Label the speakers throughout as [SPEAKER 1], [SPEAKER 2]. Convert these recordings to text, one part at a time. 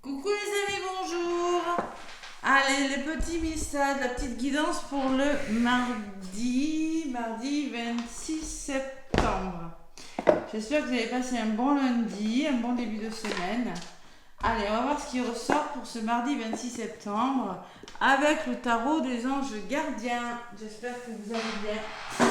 [SPEAKER 1] Coucou les amis, bonjour. Allez, les petits messages, la petite guidance pour le mardi 26 septembre. J'espère que vous avez passé un bon lundi, un bon début de semaine. Allez, on va voir ce qui ressort pour ce mardi 26 septembre avec le tarot des anges gardiens. J'espère que vous allez bien.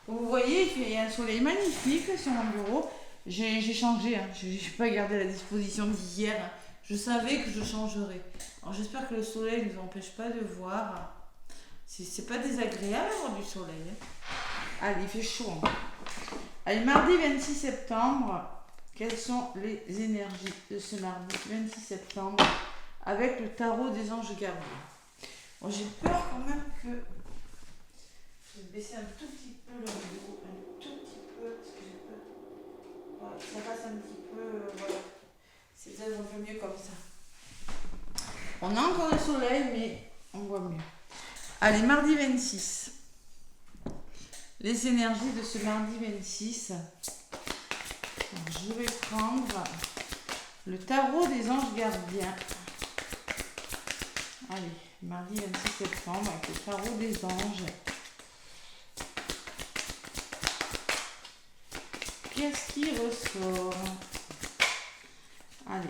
[SPEAKER 1] Comme vous voyez, il y a un soleil magnifique sur mon bureau. J'ai changé, hein. Je n'ai pas gardé la disposition d'hier. Je savais que je changerais. Alors j'espère que le soleil ne nous empêche pas de voir. C'est pas désagréable d'avoir du soleil. Hein. Allez, il fait chaud. Hein. Allez, mardi 26 septembre, quelles sont les énergies de ce mardi 26 septembre avec le tarot des anges gardiens. Bon, j'ai peur quand même que... Je vais baisser un tout petit peu le bureau, un tout petit peu, parce que j'ai peur. Voilà, ça passe un petit peu, voilà. C'est peut-être un peu mieux comme ça. On a encore le soleil, mais on voit mieux. Allez, mardi 26. Les énergies de ce mardi 26. Alors, je vais prendre le tarot des anges gardiens. Allez, mardi 26 septembre avec le tarot des anges. Qu'est-ce qui ressort? Allez.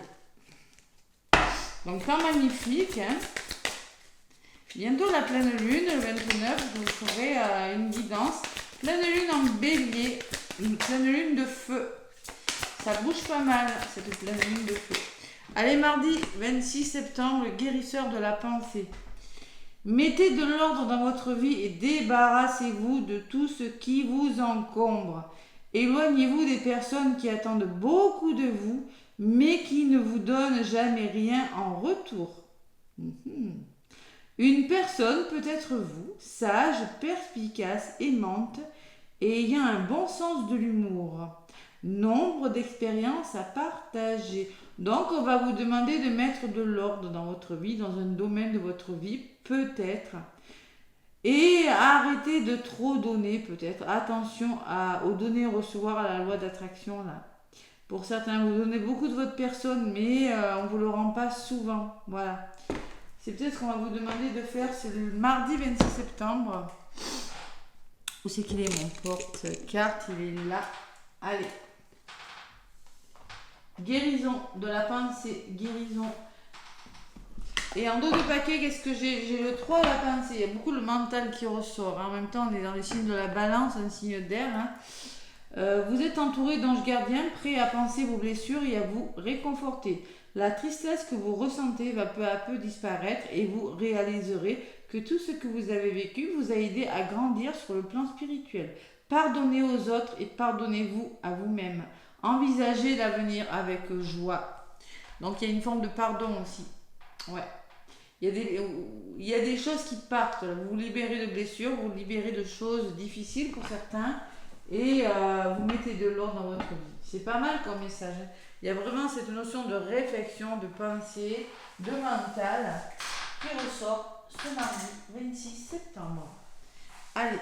[SPEAKER 1] Donc, temps magnifique. Hein. Bientôt la pleine lune, le 29, je vous ferai une guidance. Pleine lune en bélier, une pleine lune de feu. Ça bouge pas mal, cette pleine lune de feu. Allez, mardi 26 septembre, le guérisseur de la pensée. Mettez de l'ordre dans votre vie et débarrassez-vous de tout ce qui vous encombre. Éloignez-vous des personnes qui attendent beaucoup de vous, mais qui ne vous donnent jamais rien en retour. Une personne peut être vous, sage, perspicace, aimante et ayant un bon sens de l'humour. Nombre d'expériences à partager. Donc, on va vous demander de mettre de l'ordre dans votre vie, dans un domaine de votre vie, peut-être. Et arrêtez de trop donner, peut-être. Attention au donner et recevoir, à la loi d'attraction, là. Pour certains, vous donnez beaucoup de votre personne, mais on ne vous le rend pas souvent. Voilà. C'est peut-être ce qu'on va vous demander de faire, c'est le mardi 26 septembre. Où c'est qu'il est mon porte-carte? Il est là. Allez. Guérison de la pensée, guérison. Et en dos de paquet, qu'est-ce que j'ai? J'ai le 3 de la pensée. Il y a beaucoup le mental qui ressort. En même temps, on est dans les signes de la balance, un signe d'air. Hein. Vous êtes entouré d'anges gardiens, prêts à penser vos blessures et à vous réconforter. La tristesse que vous ressentez va peu à peu disparaître et vous réaliserez que tout ce que vous avez vécu vous a aidé à grandir sur le plan spirituel. Pardonnez aux autres et pardonnez-vous à vous-même. Envisagez l'avenir avec joie. Donc il y a une forme de pardon aussi. Ouais. Il y a des choses qui partent. Vous vous libérez de blessures, vous vous libérez de choses difficiles pour certains et vous mettez de l'ordre dans votre vie. C'est pas mal comme message. Il y a vraiment cette notion de réflexion, de pensée, de mental qui ressort ce mardi 26 septembre. Allez.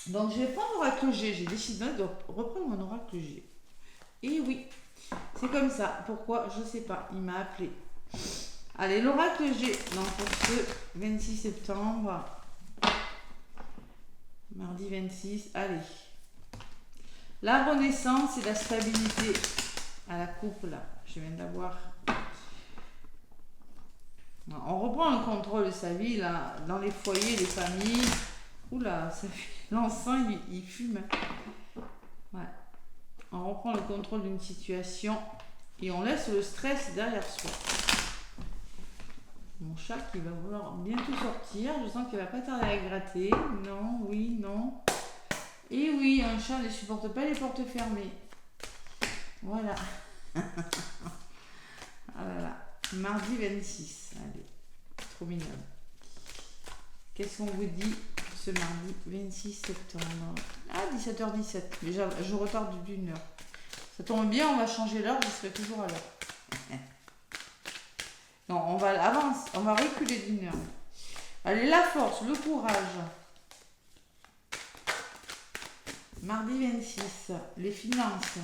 [SPEAKER 1] Donc je vais prendre l'oracle G. J'ai décidé de reprendre mon oracle G. Et oui, c'est comme ça. Pourquoi? Je sais pas. Il m'a appelé. Allez, l'oracle G. Donc pour ce 26 septembre. Mardi 26. Allez. La renaissance et la stabilité à la coupe là. Je viens d'avoir. On reprend le contrôle de sa vie là, dans les foyers, les familles. Oula, l'encens il fume. Ouais. On reprend le contrôle d'une situation et on laisse le stress derrière soi. Mon chat qui va vouloir bientôt sortir. Je sens qu'il va pas tarder à gratter. Non, oui, non. Et oui, un chat ne supporte pas les portes fermées. Voilà. Ah là là. Mardi 26. Allez. Trop mignon. Qu'est-ce qu'on vous dit ce mardi 26 septembre? Ah, 17h17. Déjà, je retarde d'une heure. Ça tombe bien, on va changer l'heure, je serai toujours à l'heure. Non, on va avancer, on va reculer d'une heure. Allez, la force, le courage. Mardi 26, les finances.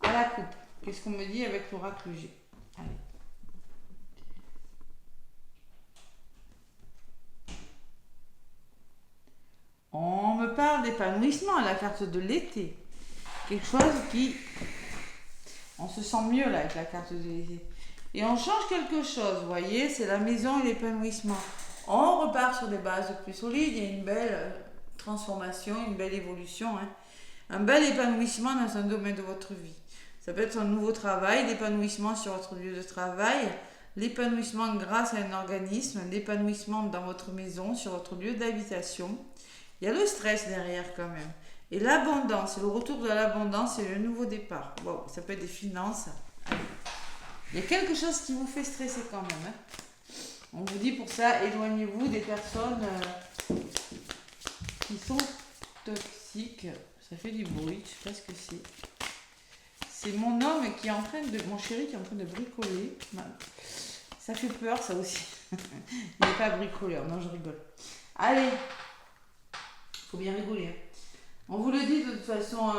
[SPEAKER 1] À la coupe. qu'est-ce qu'on me dit avec l'oracle G? Allez. On me parle d'épanouissement, la carte de l'été. Quelque chose qui... On se sent mieux là avec la carte de l'été. Et on change quelque chose, vous voyez, c'est la maison et l'épanouissement. On repart sur des bases plus solides, il y a une belle transformation, une belle évolution. Hein. Un bel épanouissement dans un domaine de votre vie. Ça peut être un nouveau travail, l'épanouissement sur votre lieu de travail, l'épanouissement grâce à un organisme, l'épanouissement dans votre maison, sur votre lieu d'habitation. Il y a le stress derrière quand même. Et l'abondance, c'est le retour de l'abondance et le nouveau départ. Wow, ça peut être des finances. Allez. Il y a quelque chose qui vous fait stresser quand même. Hein. On vous dit pour ça, éloignez-vous des personnes qui sont toxiques. Ça fait du bruit, je sais pas ce que c'est. C'est mon homme qui est en train de... Mon chéri qui est en train de bricoler. Ça fait peur ça aussi. Il n'est pas bricoleur, non je rigole. Allez, faut bien rigoler. Hein. On vous le dit de toute façon,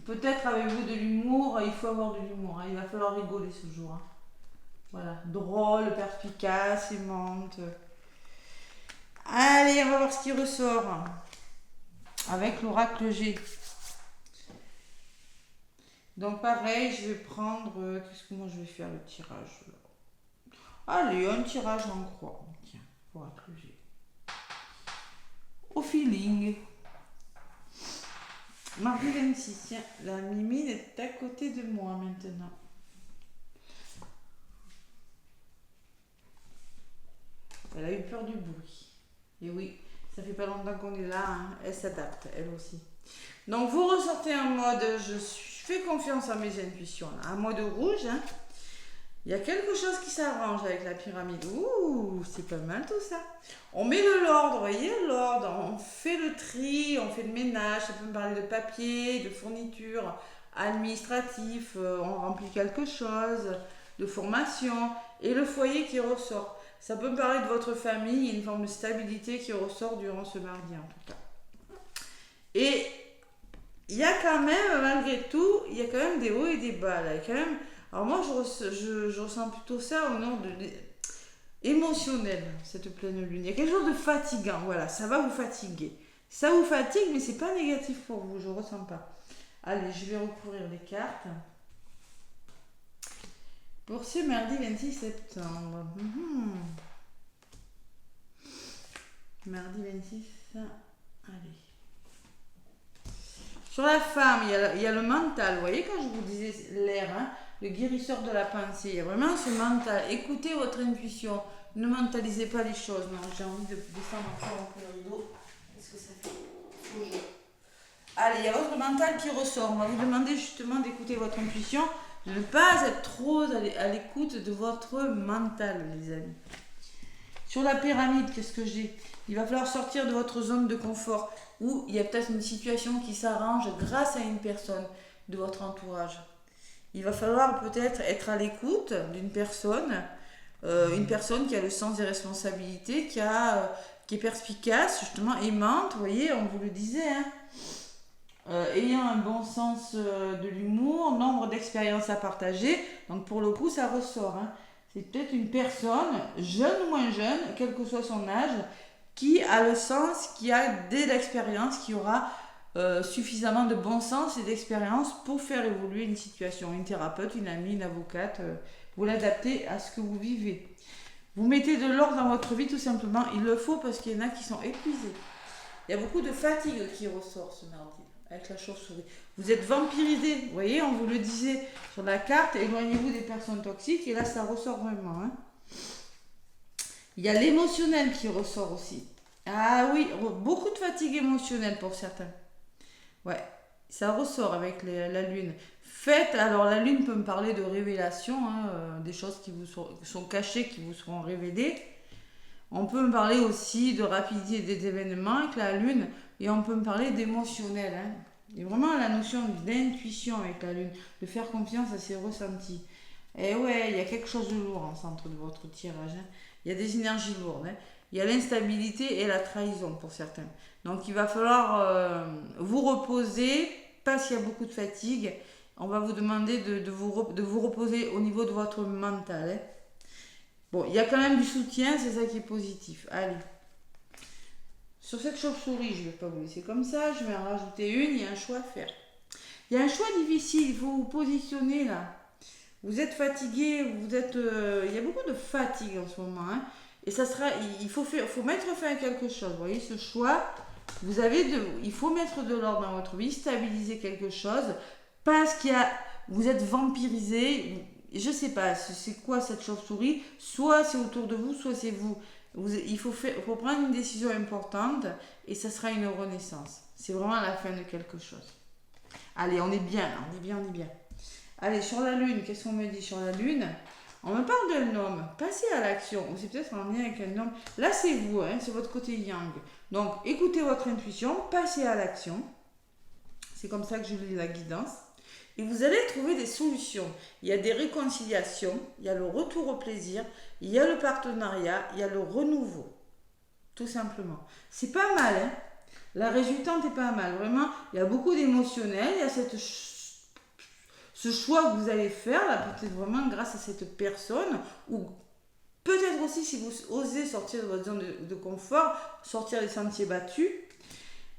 [SPEAKER 1] peut-être avez-vous de l'humour, il faut avoir de l'humour, hein, il va falloir rigoler ce jour. Hein. Voilà, drôle, perspicace, aimante. Allez, on va voir ce qui ressort avec l'oracle G. Donc pareil, je vais prendre, qu'est-ce que moi je vais faire le tirage là. Allez, un tirage en croix. Tiens, oracle G. Au feeling. Mardi 26, tiens, la Mimine est à côté de moi maintenant. Elle a eu peur du bruit. Et oui, ça fait pas longtemps qu'on est là, hein. Elle s'adapte, elle aussi. Donc vous ressortez en mode, je fais confiance à mes intuitions, là. Un mode rouge, hein. Il y a quelque chose qui s'arrange avec la pyramide. Ouh, c'est pas mal tout ça. On met de l'ordre, vous voyez, l'ordre. On fait le tri, on fait le ménage. Ça peut me parler de papier, de fourniture, administratif. On remplit quelque chose, de formation. Et le foyer qui ressort. Ça peut me parler de votre famille. Il y a une forme de stabilité qui ressort durant ce mardi, en tout cas. Et il y a quand même, malgré tout, il y a quand même des hauts et des bas. Là. Il y a quand même... Alors moi, je ressens plutôt ça au nom de émotionnel, cette pleine lune. Il y a quelque chose de fatigant, voilà, ça va vous fatiguer. Ça vous fatigue, mais c'est pas négatif pour vous, je ressens pas. Allez, je vais recouvrir les cartes. Pour ce mardi 26 septembre. Mardi 26, allez. Sur la femme, il y a le mental, vous voyez quand je vous disais l'air, hein, le guérisseur de la pensée, il y a vraiment ce mental. Écoutez votre intuition, ne mentalisez pas les choses. Non, j'ai envie de descendre encore un peu le rideau, parce que ça fait trop chaud. Allez, il y a votre mental qui ressort. On va vous demander justement d'écouter votre intuition, de ne pas être trop à l'écoute de votre mental, les amis. Sur la pyramide, qu'est-ce que j'ai? Il va falloir sortir de votre zone de confort, où il y a peut-être une situation qui s'arrange grâce à une personne de votre entourage. Il va falloir peut-être être à l'écoute d'une personne, une personne qui a le sens des responsabilités, qui est perspicace, justement aimante, vous voyez, on vous le disait, hein, ayant un bon sens de l'humour, nombre d'expériences à partager. Donc pour le coup, ça ressort. Hein. C'est peut-être une personne, jeune ou moins jeune, quel que soit son âge, qui a le sens, qui a de l'expérience, qui aura suffisamment de bon sens et d'expérience pour faire évoluer une situation. Une thérapeute, une amie, une avocate, vous l'adaptez à ce que vous vivez. Vous mettez de l'ordre dans votre vie tout simplement, il le faut parce qu'il y en a qui sont épuisés. Il y a beaucoup de fatigue qui ressort ce mardi avec la chauve-souris. Vous êtes vampirisé, vous voyez, on vous le disait sur la carte, éloignez-vous des personnes toxiques et là ça ressort vraiment. Hein. Il y a l'émotionnel qui ressort aussi. Ah oui, beaucoup de fatigue émotionnelle pour certains. Ouais, ça ressort avec la lune. Alors la lune peut me parler de révélation, hein, des choses qui vous sont cachées, qui vous seront révélées. On peut me parler aussi de rapidité des événements avec la lune et on peut me parler d'émotionnel. Hein. Il y a vraiment la notion d'intuition avec la lune, de faire confiance à ses ressentis. Et ouais, il y a quelque chose de lourd en centre de votre tirage. Hein. Il y a des énergies lourdes. Hein. Il y a l'instabilité et la trahison pour certains. Donc il va falloir vous reposer parce qu'il y a beaucoup de fatigue On va vous demander de vous reposer au niveau de votre mental. Hein. Bon, il y a quand même du soutien, c'est ça qui est positif. Allez. Sur cette chauve-souris, je ne vais pas vous laisser comme ça. Je vais en rajouter une. Il y a un choix à faire. Il y a un choix difficile. Il faut vous positionner là. Vous êtes fatigué. Il y a beaucoup de fatigue en ce moment. Hein. Et ça sera. Il faut mettre fin à quelque chose. Vous voyez ce choix. Il faut mettre de l'ordre dans votre vie. Stabiliser quelque chose. Parce vous êtes vampirisé. Je sais pas, c'est quoi cette chauve-souris? Soit c'est autour de vous, soit c'est vous. Il faut prendre une décision importante et ça sera une renaissance. C'est vraiment la fin de quelque chose. Allez, on est bien, on est bien. Allez, sur la lune, qu'est-ce qu'on me dit sur la lune? On me parle d'un homme. Passez à l'action. Ou c'est peut-être en lien avec un homme. Là, c'est vous, hein, c'est votre côté yang. Donc, écoutez votre intuition, passez à l'action. C'est comme ça que je lis la guidance. Et vous allez trouver des solutions. Il y a des réconciliations, il y a le retour au plaisir, il y a le partenariat, il y a le renouveau. Tout simplement. C'est pas mal, hein? La résultante est pas mal. Vraiment, il y a beaucoup d'émotionnel, il y a ce choix que vous allez faire, là, peut-être vraiment grâce à cette personne, ou peut-être aussi si vous osez sortir de votre zone de confort, sortir des sentiers battus.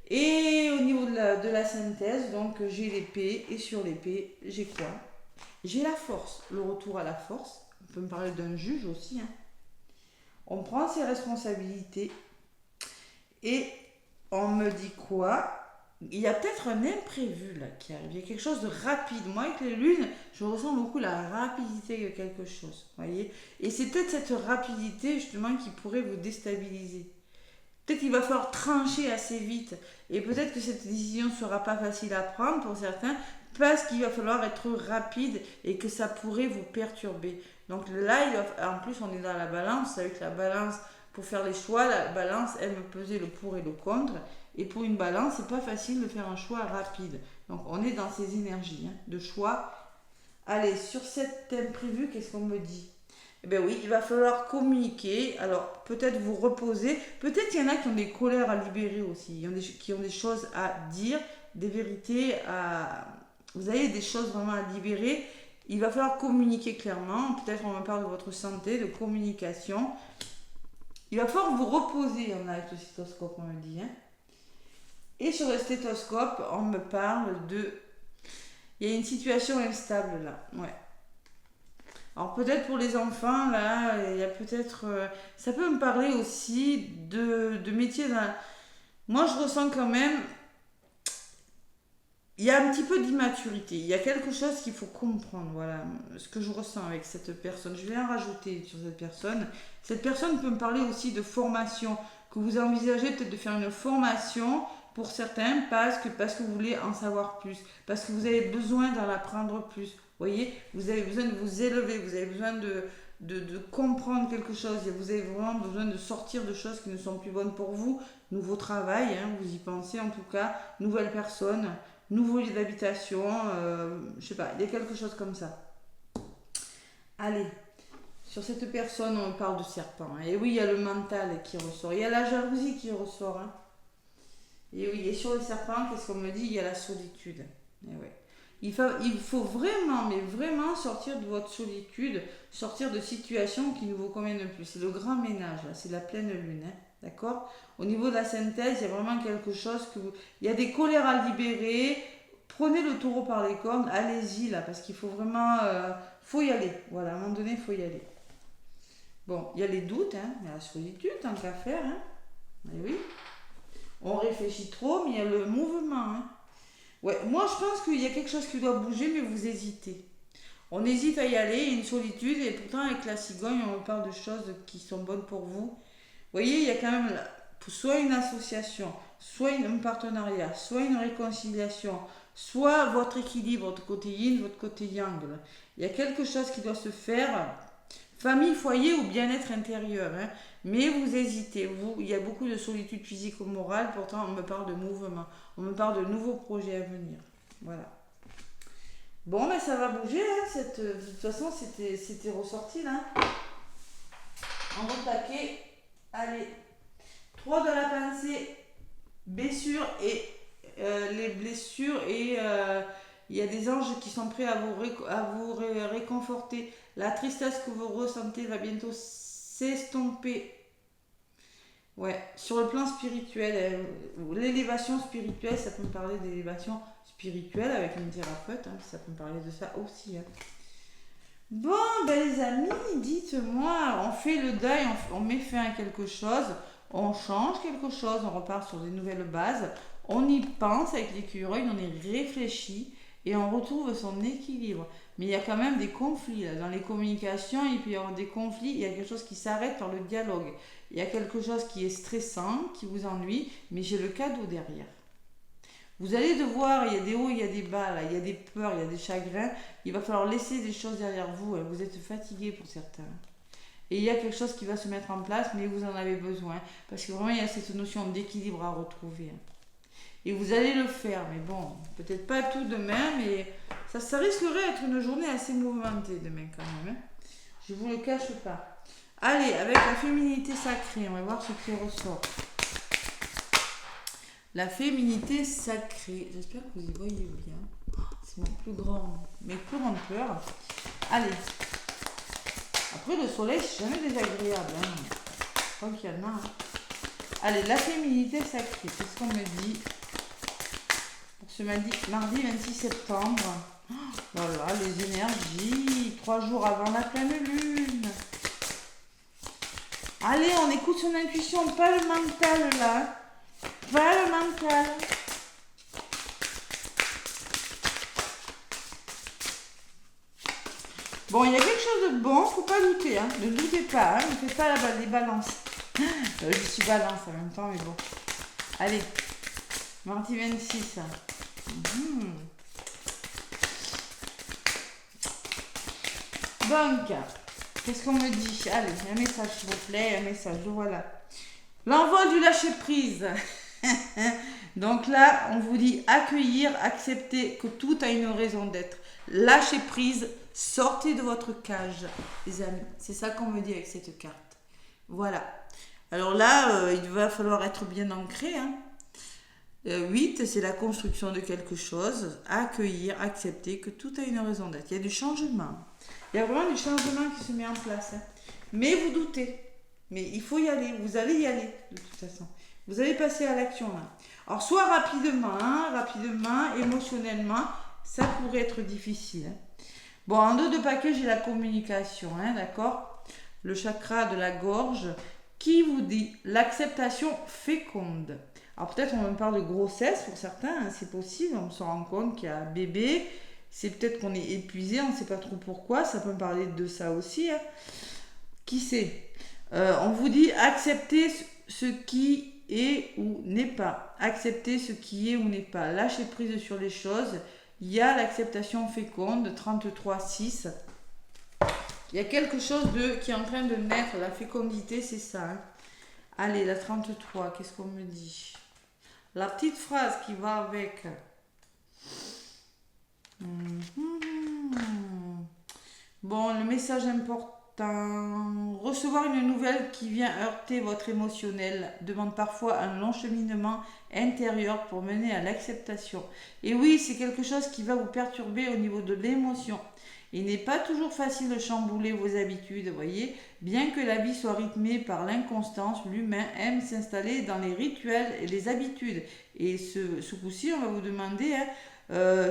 [SPEAKER 1] Et au niveau de la synthèse, donc j'ai l'épée, et sur l'épée, j'ai quoi? J'ai la force, le retour à la force. On peut me parler d'un juge aussi. Hein. On prend ses responsabilités et on me dit quoi? Il y a peut-être un imprévu là qui arrive, il y a quelque chose de rapide. Moi avec les lunes, je ressens beaucoup la rapidité de quelque chose, voyez. Et c'est peut-être cette rapidité justement qui pourrait vous déstabiliser. Peut-être qu'il va falloir trancher assez vite. Et peut-être que cette décision ne sera pas facile à prendre pour certains parce qu'il va falloir être rapide et que ça pourrait vous perturber. Donc là, en plus, on est dans la balance. Vous savez que la balance, pour faire les choix, la balance aime peser le pour et le contre. Et pour une balance, c'est pas facile de faire un choix rapide. Donc on est dans ces énergies de choix. Allez, sur cet imprévu, qu'est-ce qu'on me dit? Eh bien oui, il va falloir communiquer. Alors, peut-être vous reposer. Peut-être il y en a qui ont des colères à libérer aussi. Qui ont des choses à dire, des vérités à... Vous avez des choses vraiment à libérer. Il va falloir communiquer clairement. Peut-être on me parle de votre santé, de communication. Il va falloir vous reposer. On a avec le stéthoscope, on me dit. Hein. Et sur le stéthoscope, on me parle de... Il y a une situation instable là. Ouais. Alors peut-être pour les enfants, là, il y a peut-être... ça peut me parler aussi de métiers... Moi, je ressens quand même... Il y a un petit peu d'immaturité. Il y a quelque chose qu'il faut comprendre. Voilà ce que je ressens avec cette personne. Je vais en rajouter sur cette personne. Cette personne peut me parler aussi de formation. Que vous envisagez peut-être de faire une formation pour certains parce que vous voulez en savoir plus. Parce que vous avez besoin d'en apprendre plus. Vous voyez, vous avez besoin de vous élever, vous avez besoin de comprendre quelque chose, vous avez vraiment besoin de sortir de choses qui ne sont plus bonnes pour vous. Nouveau travail, hein, vous y pensez en tout cas, nouvelle personne, nouveau lieu d'habitation, je sais pas, il y a quelque chose comme ça. Allez, sur cette personne, on parle de serpent. Hein. Et oui, il y a le mental qui ressort, il y a la jalousie qui ressort. Hein. Et oui, et sur le serpent, qu'est-ce qu'on me dit? Il y a la solitude. Et ouais. Il faut vraiment, mais vraiment sortir de votre solitude, sortir de situations qui ne vous conviennent plus. C'est le grand ménage, là, c'est la pleine lune, hein, d'accord? Au niveau de la synthèse, il y a vraiment quelque chose il y a des colères à libérer. Prenez le taureau par les cornes, allez-y là, parce qu'il faut vraiment... faut y aller, voilà, à un moment donné, il faut y aller. Bon, il y a les doutes, hein, il y a la solitude, tant qu'à faire, hein. Mais oui, on réfléchit trop, mais il y a le mouvement, hein. Ouais, moi je pense qu'il y a quelque chose qui doit bouger, mais vous hésitez. On hésite à y aller, il y a une solitude, et pourtant avec la cigogne, on parle de choses qui sont bonnes pour vous. Vous voyez, il y a quand même soit une association, soit un partenariat, soit une réconciliation, soit votre équilibre, votre côté yin, votre côté yang. Là. Il y a quelque chose qui doit se faire, famille, foyer ou bien-être intérieur. Hein. Mais vous hésitez, il y a beaucoup de solitude physique ou morale, pourtant on me parle de mouvement, on me parle de nouveaux projets à venir. Voilà. Bon, mais ça va bouger, hein, de toute façon c'était ressorti là. En bon paquet, allez. 3 de la pensée, blessures et les blessures et Il y a des anges qui sont prêts à vous réconforter. La tristesse que vous ressentez va bientôt s'estomper. Ouais, sur le plan spirituel, l'élévation spirituelle, ça peut me parler d'élévation spirituelle avec une thérapeute, hein, ça peut me parler de ça aussi. Hein. Bon, ben les amis, dites-moi, on fait le deuil, on met fin à quelque chose, on change quelque chose, on repart sur des nouvelles bases, on y pense avec l'écureuil, on y réfléchit et on retrouve son équilibre. Mais il y a quand même des conflits là. Dans les communications, il peut y avoir des conflits, il y a quelque chose qui s'arrête par le dialogue. Il y a quelque chose qui est stressant, qui vous ennuie, mais j'ai le cadeau derrière. Vous allez devoir, il y a des hauts, il y a des bas, là, il y a des peurs, il y a des chagrins. Il va falloir laisser des choses derrière vous. Vous êtes fatigué pour certains. Et il y a quelque chose qui va se mettre en place, mais vous en avez besoin. Parce que vraiment, il y a cette notion d'équilibre à retrouver. Et vous allez le faire. Mais bon, peut-être pas tout demain, mais ça risquerait d'être une journée assez mouvementée demain quand même. Hein. Je ne vous le cache pas. Allez, avec la féminité sacrée, on va voir ce qui ressort. La féminité sacrée. J'espère que vous y voyez bien. C'est mon mes plus grandes peurs. Allez. Après, le soleil, c'est jamais désagréable. Hein. Tranquillement. Hein. Allez, la féminité sacrée. C'est ce qu'on me dit. Pour ce mardi 26 septembre. Voilà, les énergies. 3 jours avant la pleine lune. Allez, on écoute son intuition. Pas le mental, là. Pas le mental. Bon, il y a quelque chose de bon, faut pas douter, hein. Ne doutez pas, hein. Ne faites pas les balances. Je suis balance en même temps, mais bon. Allez, mardi 26. Donc, qu'est-ce qu'on me dit? Allez, un message s'il vous plaît, un message, voilà. L'envol du lâcher-prise. Donc là, on vous dit accueillir, accepter que tout a une raison d'être. Lâcher prise, sortez de votre cage, les amis. C'est ça qu'on me dit avec cette carte. Voilà. Alors là, il va falloir être bien ancré. 8, c'est la construction de quelque chose. Accueillir, accepter que tout a une raison d'être. Il y a du changement. Il y a vraiment du changement qui se met en place. Mais vous doutez. Mais il faut y aller. Vous allez y aller, de toute façon. Vous allez passer à l'action là. Alors, soit rapidement, émotionnellement, ça pourrait être difficile. Bon, en dos de paquet, j'ai la communication, d'accord? Le chakra de la gorge qui vous dit l'acceptation féconde. Alors, peut-être on me parle de grossesse pour certains, c'est possible, on se rend compte qu'il y a un bébé. C'est peut-être qu'on est épuisé, on ne sait pas trop pourquoi, ça peut me parler de ça aussi. Qui sait? On vous dit accepter ce qui est ou n'est pas. Accepter ce qui est ou n'est pas. Lâcher prise sur les choses. Il y a l'acceptation féconde, 33,6. Il y a quelque chose qui est en train de naître. La fécondité, c'est ça. Allez, la 33, qu'est-ce qu'on me dit? La petite phrase qui va avec. Bon, le message important. Recevoir une nouvelle qui vient heurter votre émotionnel demande parfois un long cheminement intérieur pour mener à l'acceptation. Et oui, c'est quelque chose qui va vous perturber au niveau de l'émotion. Il n'est pas toujours facile de chambouler vos habitudes, voyez. Bien que la vie soit rythmée par l'inconstance, l'humain aime s'installer dans les rituels et les habitudes. Et ce coup-ci, on va vous demander...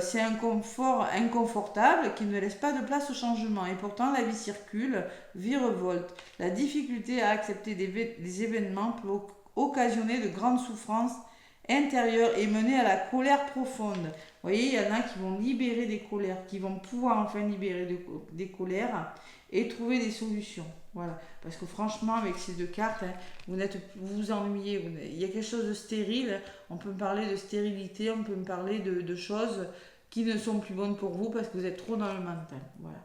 [SPEAKER 1] c'est un confort inconfortable qui ne laisse pas de place au changement et pourtant la vie circule, virevolte. La difficulté à accepter des événements peut occasionner de grandes souffrances intérieures et mener à la colère profonde. Vous voyez, il y en a qui vont libérer des colères, qui vont pouvoir enfin libérer des colères et trouver des solutions. Voilà, parce que franchement, avec ces deux cartes, vous vous ennuyez. Il y a quelque chose de stérile. On peut me parler de stérilité, on peut me parler de choses qui ne sont plus bonnes pour vous parce que vous êtes trop dans le mental. Voilà.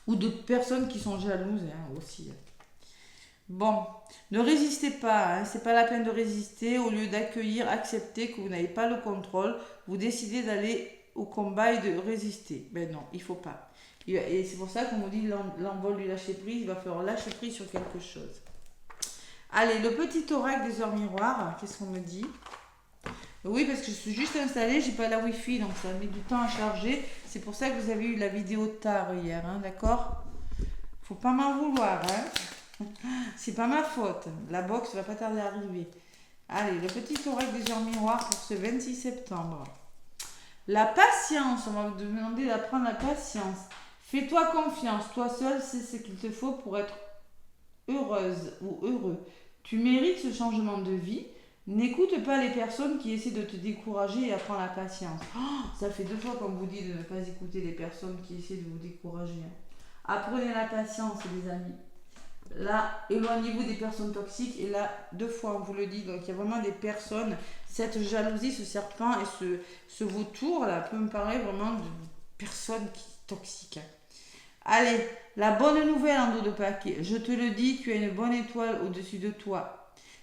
[SPEAKER 1] Ou d'autres personnes qui sont jalouses aussi. Bon, ne résistez pas. C'est pas la peine de résister. Au lieu d'accueillir, accepter que vous n'avez pas le contrôle, vous décidez d'aller au combat et de résister. Ben non, il faut pas. Et c'est pour ça qu'on vous dit l'envol du lâcher prise, il va falloir lâcher prise sur quelque chose. Allez, le petit oracle des heures miroirs, qu'est-ce qu'on me dit? Oui, parce que je suis juste installée, j'ai pas la Wi-Fi, donc ça met du temps à charger. C'est pour ça que vous avez eu la vidéo tard hier, hein, d'accord? Faut pas m'en vouloir, hein? C'est pas ma faute. La box va pas tarder à arriver. Allez, le petit oreille des heures miroirs pour ce 26 septembre. La patience, on va vous demander d'apprendre la patience. Fais-toi confiance, toi seul sais ce qu'il te faut pour être heureuse ou heureux. Tu mérites ce changement de vie. N'écoute pas les personnes qui essaient de te décourager et apprends la patience. Oh, ça fait 2 fois qu'on vous dit de ne pas écouter les personnes qui essaient de vous décourager. Apprenez la patience, les amis. Là, éloignez-vous des personnes toxiques. Et là, 2 fois, on vous le dit. Donc, il y a vraiment des personnes. Cette jalousie, ce serpent et ce vautour, là, peut me paraître vraiment de personnes toxiques. Allez, la bonne nouvelle en dos de paquet. Je te le dis, tu as une bonne étoile au-dessus de toi.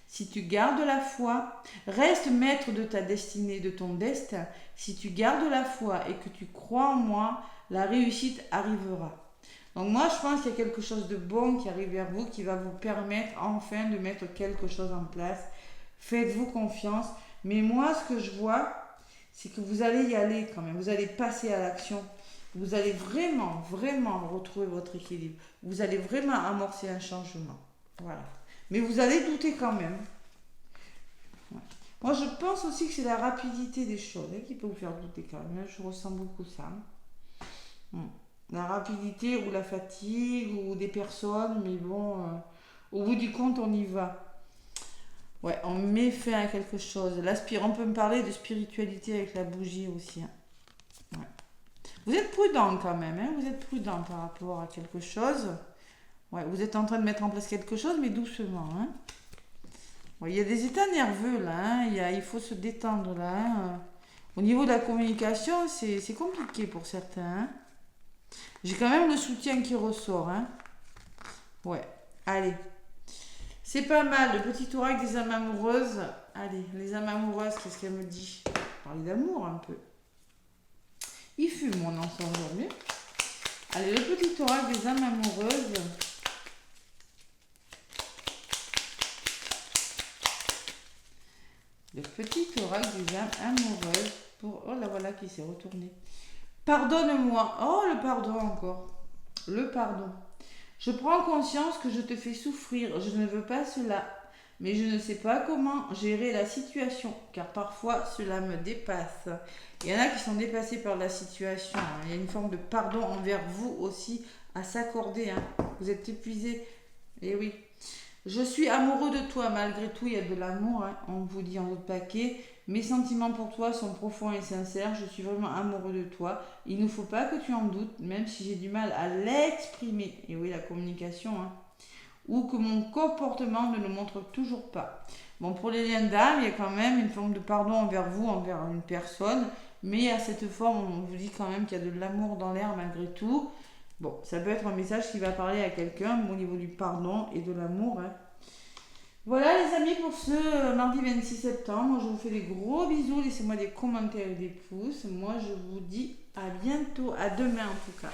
[SPEAKER 1] Si tu gardes la foi, reste maître de ta destinée, de ton destin. Si tu gardes la foi et que tu crois en moi, la réussite arrivera. Donc moi, je pense qu'il y a quelque chose de bon qui arrive vers vous, qui va vous permettre enfin de mettre quelque chose en place. Faites-vous confiance. Mais moi, ce que je vois, c'est que vous allez y aller quand même. Vous allez passer à l'action. Vous allez vraiment, vraiment retrouver votre équilibre. Vous allez vraiment amorcer un changement. Voilà. Mais vous allez douter quand même. Ouais. Moi, je pense aussi que c'est la rapidité des choses qui peut vous faire douter quand même. Je ressens beaucoup ça. La rapidité ou la fatigue ou des personnes, mais bon, au bout du compte, on y va. Ouais, on met fin à quelque chose. On peut me parler de spiritualité avec la bougie aussi. Hein. Ouais. Vous êtes prudent quand même, hein, vous êtes prudent par rapport à quelque chose. Ouais, vous êtes en train de mettre en place quelque chose, mais doucement. Hein. Ouais, il y a des états nerveux là, hein. Il faut se détendre là. Hein. Au niveau de la communication, c'est compliqué pour certains. Hein. J'ai quand même le soutien qui ressort. Hein. Ouais, allez. C'est pas mal, le petit oracle des âmes amoureuses. Allez, les âmes amoureuses, qu'est-ce qu'elle me dit? Parler d'amour un peu. Il fume mon enfant aujourd'hui. Allez, le petit oracle des âmes amoureuses. Le petit oracle des âmes amoureuses. Oh là voilà qui s'est retourné. Pardonne-moi. Oh, le pardon encore. Le pardon. Je prends conscience que je te fais souffrir. Je ne veux pas cela. Mais je ne sais pas comment gérer la situation. Car parfois, cela me dépasse. Il y en a qui sont dépassés par la situation. Il y a une forme de pardon envers vous aussi à s'accorder. Vous êtes épuisé. Eh oui. Je suis amoureux de toi, malgré tout, il y a de l'amour, hein. On vous dit en autre paquet. Mes sentiments pour toi sont profonds et sincères, je suis vraiment amoureux de toi. Il ne faut pas que tu en doutes, même si j'ai du mal à l'exprimer. Et oui, la communication, hein. Ou que mon comportement ne le montre toujours pas. Bon, pour les liens d'âme, il y a quand même une forme de pardon envers vous, envers une personne. Mais à cette forme, on vous dit quand même qu'il y a de l'amour dans l'air malgré tout. Bon, ça peut être un message qui va parler à quelqu'un au niveau du pardon et de l'amour. Hein. Voilà les amis pour ce mardi 26 septembre. Je vous fais des gros bisous. Laissez-moi des commentaires et des pouces. Moi, je vous dis à bientôt. À demain en tout cas.